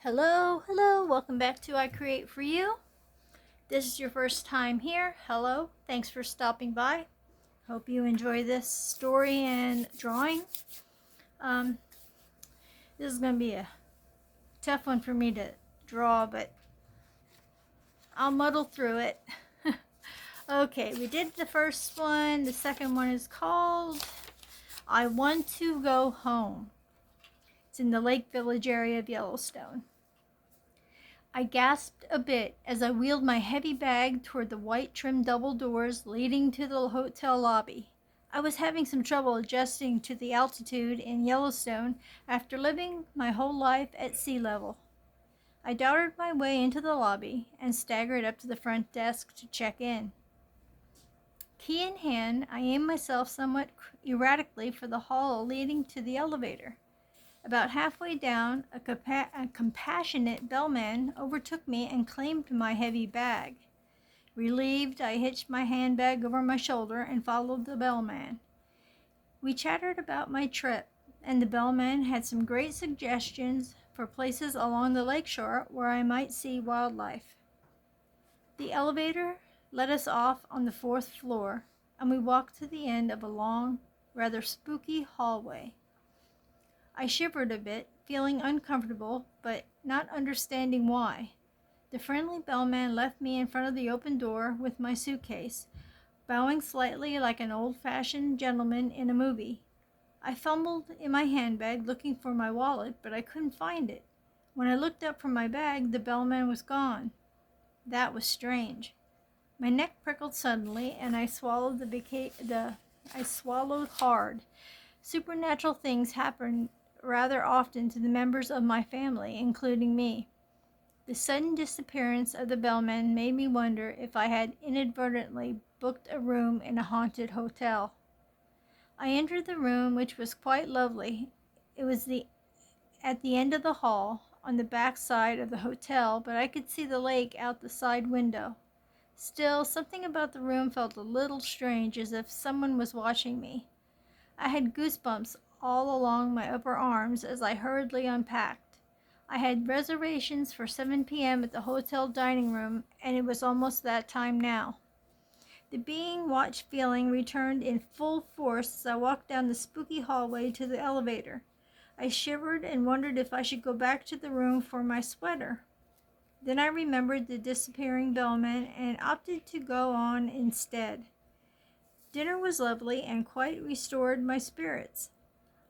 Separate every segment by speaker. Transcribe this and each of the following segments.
Speaker 1: Hello, hello, welcome back to I Create For You. This is your first time here. Hello, thanks for stopping by. Hope you enjoy this story and drawing. Um, this is going to be a tough one for me to draw, but I'll muddle through it. Okay, we did the first one. The second one is called I Want to Go Home. It's in the Lake Village area of Yellowstone. I gasped a bit as I wheeled my heavy bag toward the white trimmed double doors leading to the hotel lobby. I was having some trouble adjusting to the altitude in Yellowstone after living my whole life at sea level. I doddered my way into the lobby and staggered up to the front desk to check in. Key in hand, I aimed myself somewhat erratically for the hall leading to the elevator. About halfway down, a compassionate bellman overtook me and claimed my heavy bag. Relieved, I hitched my handbag over my shoulder and followed the bellman. We chattered about my trip, and the bellman had some great suggestions for places along the lakeshore where I might see wildlife. The elevator let us off on the 4th floor, and we walked to the end of a long, rather spooky hallway. I shivered a bit, feeling uncomfortable, but not understanding why. The friendly bellman left me in front of the open door with my suitcase, bowing slightly like an old-fashioned gentleman in a movie. I fumbled in my handbag looking for my wallet, but I couldn't find it. When I looked up from my bag, the bellman was gone. That was strange. My neck prickled suddenly, and I swallowed I swallowed hard. Supernatural things happened rather often to the members of my family, including me. The sudden disappearance of the bellman made me wonder if I had inadvertently booked a room in a haunted hotel. I entered the room, which was quite lovely. It was at the end of the hall, on the back side of the hotel, but I could see the lake out the side window. Still, something about the room felt a little strange, as if someone was watching me. I had goosebumps all along my upper arms as I hurriedly unpacked. I had reservations for 7 p.m. at the hotel dining room, and it was almost that time now. The being watched feeling returned in full force as I walked down the spooky hallway to the elevator. I shivered and wondered if I should go back to the room for my sweater. Then I remembered the disappearing bellman and opted to go on instead. Dinner was lovely and quite restored my spirits.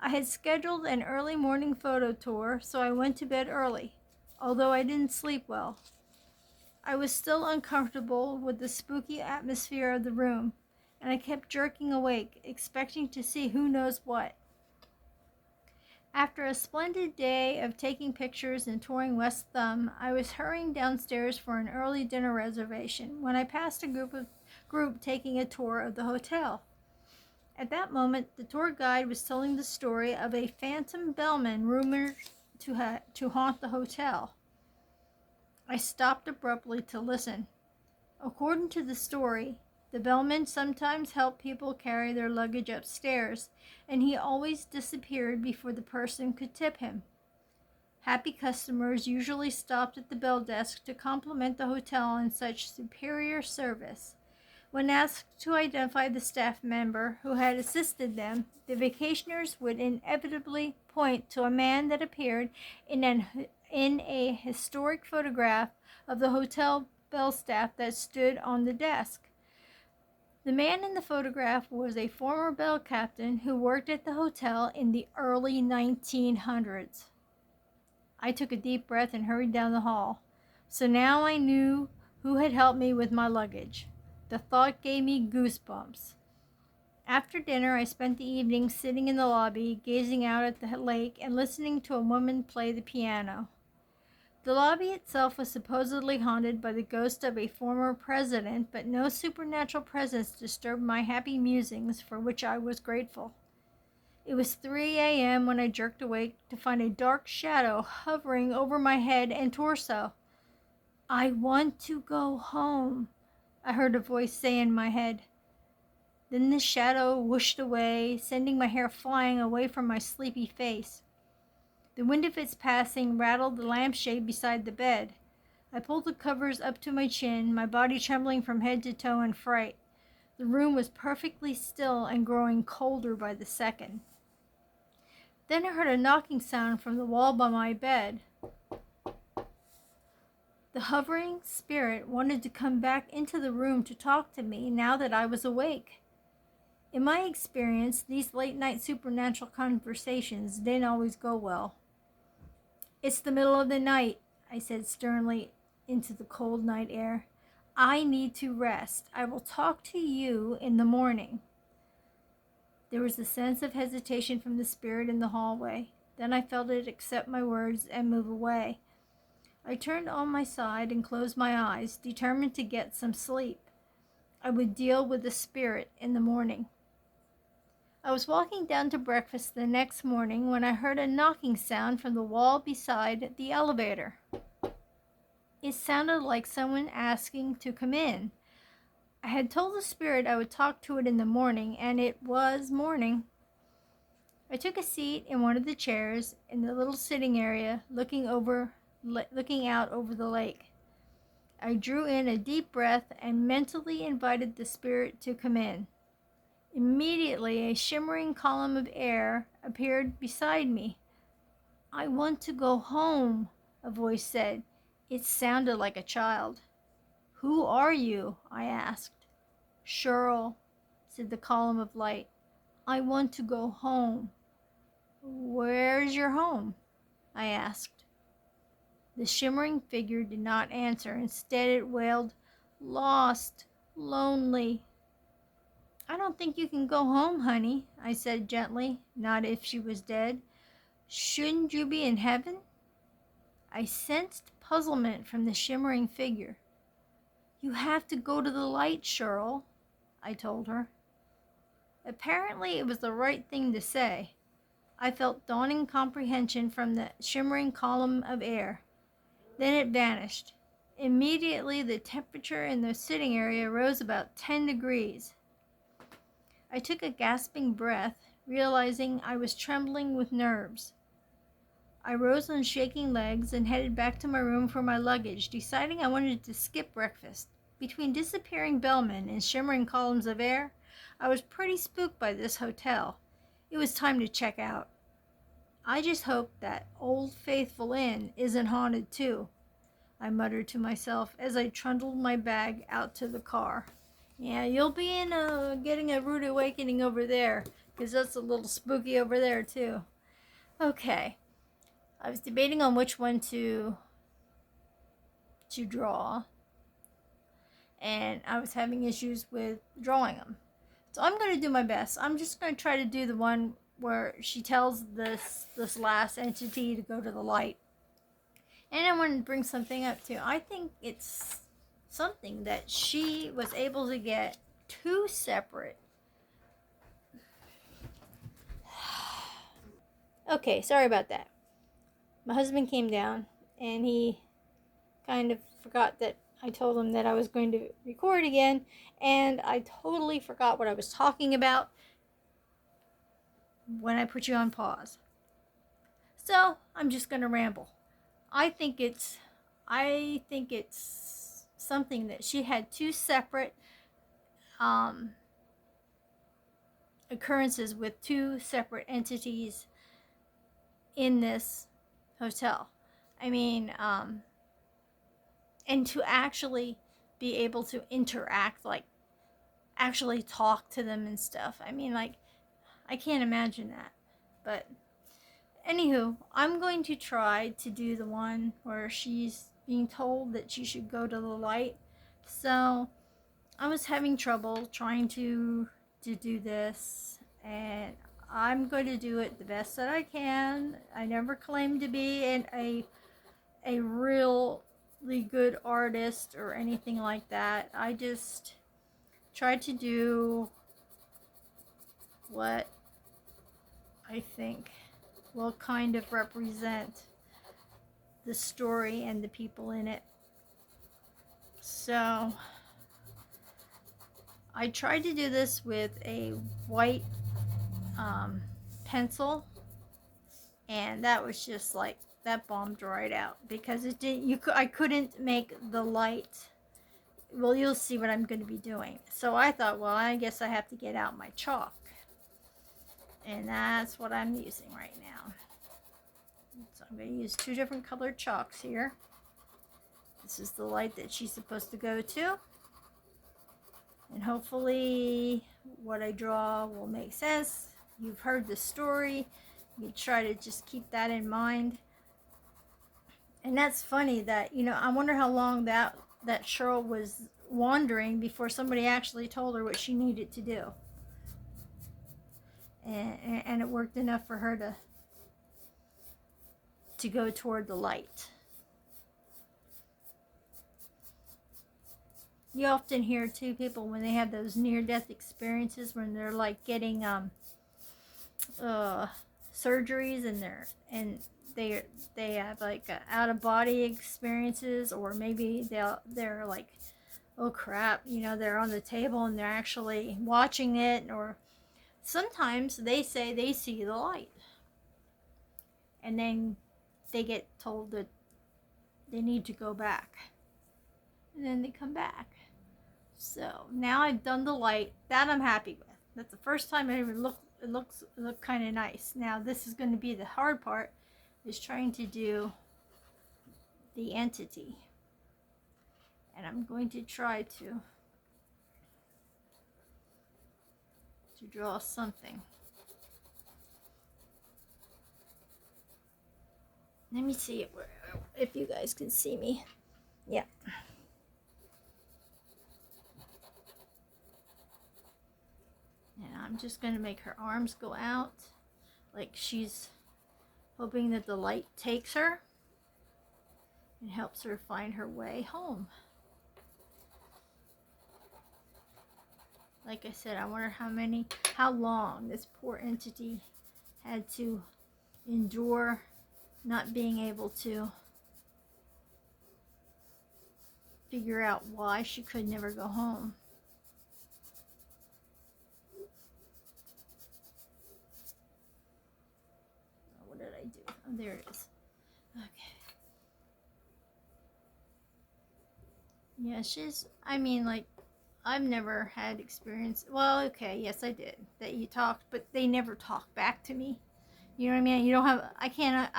Speaker 1: I had scheduled an early morning photo tour, so I went to bed early, although I didn't sleep well. I was still uncomfortable with the spooky atmosphere of the room, and I kept jerking awake, expecting to see who knows what. After a splendid day of taking pictures and touring West Thumb, I was hurrying downstairs for an early dinner reservation when I passed a group taking a tour of the hotel. At that moment, the tour guide was telling the story of a phantom bellman rumored to haunt the hotel. I stopped abruptly to listen. According to the story, the bellman sometimes helped people carry their luggage upstairs, and he always disappeared before the person could tip him. Happy customers usually stopped at the bell desk to compliment the hotel on such superior service. When asked to identify the staff member who had assisted them, the vacationers would inevitably point to a man that appeared in a historic photograph of the hotel bell staff that stood on the desk. The man in the photograph was a former bell captain who worked at the hotel in the early 1900s. I took a deep breath and hurried down the hall. So now I knew who had helped me with my luggage. The thought gave me goosebumps. After dinner, I spent the evening sitting in the lobby, gazing out at the lake and listening to a woman play the piano. The lobby itself was supposedly haunted by the ghost of a former president, but no supernatural presence disturbed my happy musings, for which I was grateful. It was 3 a.m. when I jerked awake to find a dark shadow hovering over my head and torso. "I want to go home," I heard a voice say in my head. Then the shadow whooshed away, sending my hair flying away from my sleepy face. The wind of its passing rattled the lampshade beside the bed. I pulled the covers up to my chin, my body trembling from head to toe in fright. The room was perfectly still and growing colder by the second. Then I heard a knocking sound from the wall by my bed. The hovering spirit wanted to come back into the room to talk to me now that I was awake. In my experience, these late-night supernatural conversations didn't always go well. "It's the middle of the night," I said sternly into the cold night air. "I need to rest. I will talk to you in the morning." There was a sense of hesitation from the spirit in the hallway. Then I felt it accept my words and move away. I turned on my side and closed my eyes, determined to get some sleep. I would deal with the spirit in the morning. I was walking down to breakfast the next morning when I heard a knocking sound from the wall beside the elevator. It sounded like someone asking to come in. I had told the spirit I would talk to it in the morning, and it was morning. I took a seat in one of the chairs in the little sitting area, looking out over the lake. I drew in a deep breath and mentally invited the spirit to come in. Immediately, a shimmering column of air appeared beside me. "I want to go home," a voice said. It sounded like a child. "Who are you?" I asked. "Cheryl," said the column of light. "I want to go home." "Where's your home?" I asked. The shimmering figure did not answer. Instead, it wailed, "Lost, lonely." "I don't think you can go home, honey," I said gently, not if she was dead. "Shouldn't you be in heaven?" I sensed puzzlement from the shimmering figure. "You have to go to the light, Cheryl," I told her. Apparently, it was the right thing to say. I felt dawning comprehension from the shimmering column of air. Then it vanished. Immediately, the temperature in the sitting area rose about 10 degrees. I took a gasping breath, realizing I was trembling with nerves. I rose on shaking legs and headed back to my room for my luggage, deciding I wanted to skip breakfast. Between disappearing bellmen and shimmering columns of air, I was pretty spooked by this hotel. It was time to check out. "I just hope that Old Faithful Inn isn't haunted too," I muttered to myself as I trundled my bag out to the car. "Yeah, you'll be getting a rude awakening over there, because that's a little spooky over there too." Okay, I was debating on which one to draw, and I was having issues with drawing them. So I'm going to do my best. I'm just going to try to do the one where she tells this last entity to go to the light. And I want to bring something up too. I think it's something that she was able to get two separate. Okay, sorry about that. My husband came down and he kind of forgot that I told him that I was going to record again, and I totally forgot what I was talking about when I put you on pause. So I'm just going to ramble. I think it's something that she had two separate occurrences with two separate entities in this hotel. I mean, and to actually be able to interact, like actually talk to them and stuff. I mean, like, I can't imagine that. But anywho, I'm going to try to do the one where she's being told that she should go to the light. So I was having trouble trying to do this, and I'm going to do it the best that I can. I never claimed to be a really good artist or anything like that. I just tried to do what I think will kind of represent the story and the people in it. So I tried to do this with a white pencil, and that was just like, that bombed right out because it didn't. I couldn't make the light. Well, you'll see what I'm going to be doing. So I thought, well, I guess I have to get out my chalk, and that's what I'm using right now. So I'm going to use 2 different colored chalks here. This is the light that she's supposed to go to, and hopefully what I draw will make sense. You've heard the story. You try to just keep that in mind. And that's funny that, I wonder how long that Cheryl was wandering before somebody actually told her what she needed to do. And it worked enough for her to go toward the light. You often hear too, people when they have those near-death experiences, when they're like getting surgeries, and they have like out-of-body experiences, or maybe they're like, oh crap, they're on the table and they're actually watching it, or sometimes they say they see the light, and then they get told that they need to go back, and then they come back. So now I've done the light. That I'm happy with. That's the first time I ever looked. It looked kind of nice. Now this is going to be the hard part, is trying to do the entity, and I'm going to try to draw something. Let me see if you guys can see me. Yeah. And I'm just going to make her arms go out, like she's hoping that the light takes her and helps her find her way home. Like I said, I wonder how long this poor entity had to endure not being able to figure out why she could never go home. What did I do? Oh, there it is. Okay. Yeah, I've never had experience. Well, okay, yes, I did. That you talked, but they never talked back to me. You know what I mean? You don't have. I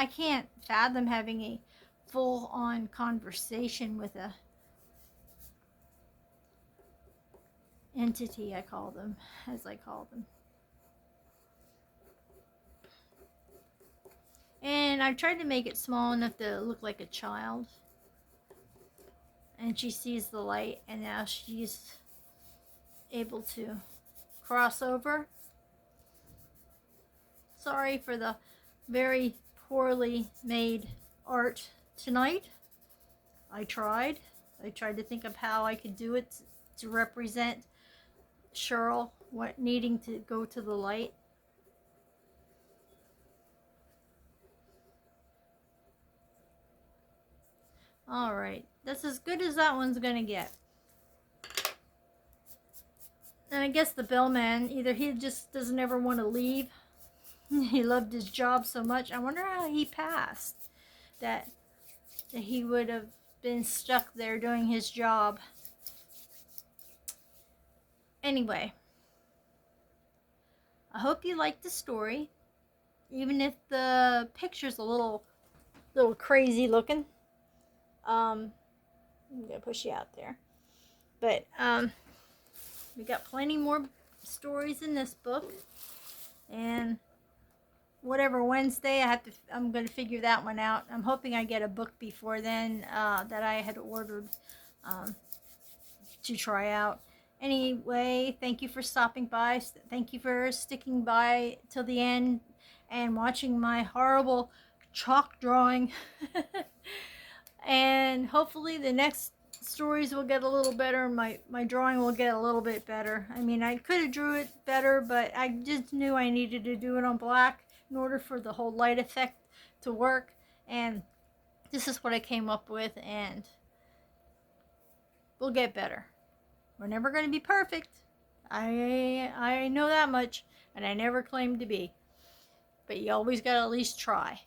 Speaker 1: can't fathom having a full-on conversation with a entity. I call them. And I've tried to make it small enough to look like a child. And she sees the light, and now she's able to cross over. Sorry for the very poorly made art tonight. I tried to think of how I could do it to represent Cheryl needing to go to the light. Alright, that's as good as that one's gonna get. And I guess the bellman, either he just doesn't ever want to leave. He loved his job so much. I wonder how he passed. That he would have been stuck there doing his job. Anyway, I hope you liked the story. Even if the picture's a little crazy looking. I'm gonna push you out there. But we got plenty more stories in this book, and whatever Wednesday I'm gonna figure that one out. I'm hoping I get a book before then that I had ordered to try out. Anyway, thank you for stopping by. Thank you for sticking by till the end and watching my horrible chalk drawing. And hopefully the next stories will get a little better. My drawing will get a little bit better. I mean, I could have drew it better, but I just knew I needed to do it on black in order for the whole light effect to work. And this is what I came up with, and we'll get better. We're never going to be perfect. I know that much, and I never claimed to be. but you always gotta at least try.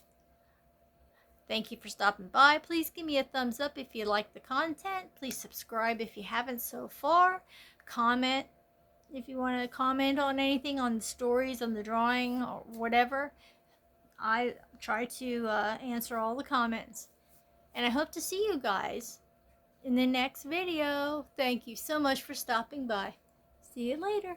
Speaker 1: Thank you for stopping by. Please give me a thumbs up if you like the content. Please subscribe if you haven't so far. Comment if you want to comment on anything, on the stories, on the drawing, or whatever. I try to answer all the comments. And I hope to see you guys in the next video. Thank you so much for stopping by. See you later.